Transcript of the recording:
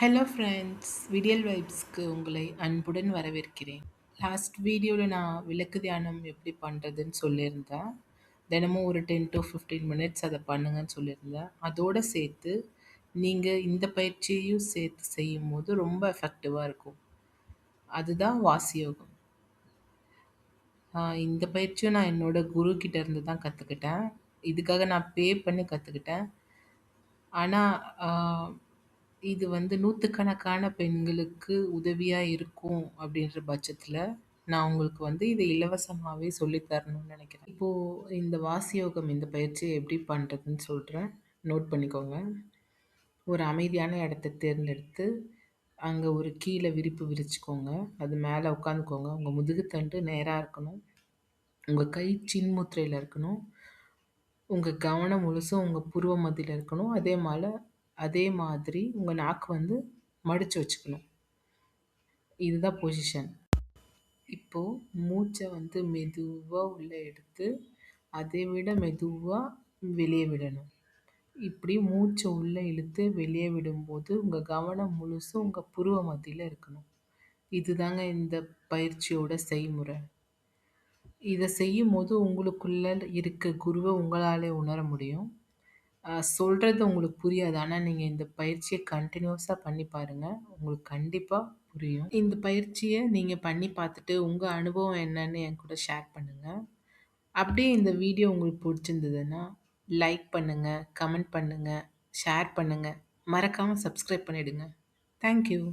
Hello friends, விடியல் வைப்ஸ்க்கு உங்களை அன்புடன் வரவேற்கிறேன். லாஸ்ட் வீடியோவில் நான் விளக்கு தியானம் எப்படி பண்ணுறதுன்னு சொல்லியிருந்தேன். தினமும் ஒரு 10 to 15 மினிட்ஸ் அதை பண்ணுங்கன்னு சொல்லியிருந்தேன். அதோடு சேர்த்து நீங்கள் இந்த பயிற்சியையும் சேர்த்து செய்யும்போது ரொம்ப எஃபெக்டிவாக இருக்கும். அதுதான் வாசி யோகம். இந்த பயிற்சியும் நான் என்னோட குரு கிட்ட இருந்து தான் கற்றுக்கிட்டேன். இதுக்காக நான் பே பண்ணி கற்றுக்கிட்டேன். ஆனால் இது வந்து நூற்றுக்கணக்கான பெண்களுக்கு உதவியா இருக்கும் அப்படின்ற பட்சத்துல, நான் உங்களுக்கு வந்து இத இலவசமாவே சொல்லி தரணும்னு நெனைக்கிறேன். இப்போ இந்த வாசி யோகம் இந்த பயிற்சிய எப்படி பண்றதுன்னு சொல்றேன். நோட் பண்ணிக்கோங்க. ஒரு அமைதியான இடத்த தேர்ந்தெடுத்து, அங்க ஒரு கீழ விரிப்பு விரிச்சுக்கோங்க. அது மேல உட்காந்துக்கோங்க. உங்க முதுகுத்தண்டு நேரா இருக்கணும். உங்க கை சின்முத்திரையில இருக்கணும். உங்க கவனம் முழுசும் உங்க புருவ மத்தியில இருக்கணும். அதே மாதிரி உங்க நாக்கு வந்து மடிச்சு வச்சுக்கணும். இதுதான் பொசிஷன். இப்போ மூச்ச வந்து மெதுவா உள்ள எடுத்து, அதை விட மெதுவா வெளிய விடணும். இப்படி மூச்ச உள்ள இழுத்து வெளிய விடும்போது, உங்க கவனம் முழுசும் உங்க புருவ மத்தியில இருக்கணும். இதுதாங்க இந்த பயிற்சியோட செய்முறை. இத செய்யும்போது உங்களுக்குள்ள இருக்க குருவ உங்களாலே உணர முடியும். சொல்றது உங்களுக்கு புரியாது. ஆனா, நீங்க இந்த பயிற்சிய கன்டினியூஸா பண்ணி பாருங்க. உங்களுக்கு கண்டிப்பா புரியும். இந்த பயிற்சிய நீங்க பண்ணி பார்த்துட்டு, உங்க அனுபவம் என்னன்னு என்கூட ஷேர் பண்ணுங்க. அப்படியே இந்த வீடியோ உங்களுக்கு புடிச்சிருந்ததுன்னா, லைக் பண்ணுங்க, கமெண்ட் பண்ணுங்க, ஷேர் பண்ணுங்க. மறக்காம சப்ஸ்கிரைப் பண்ணிடுங்க. Thank you.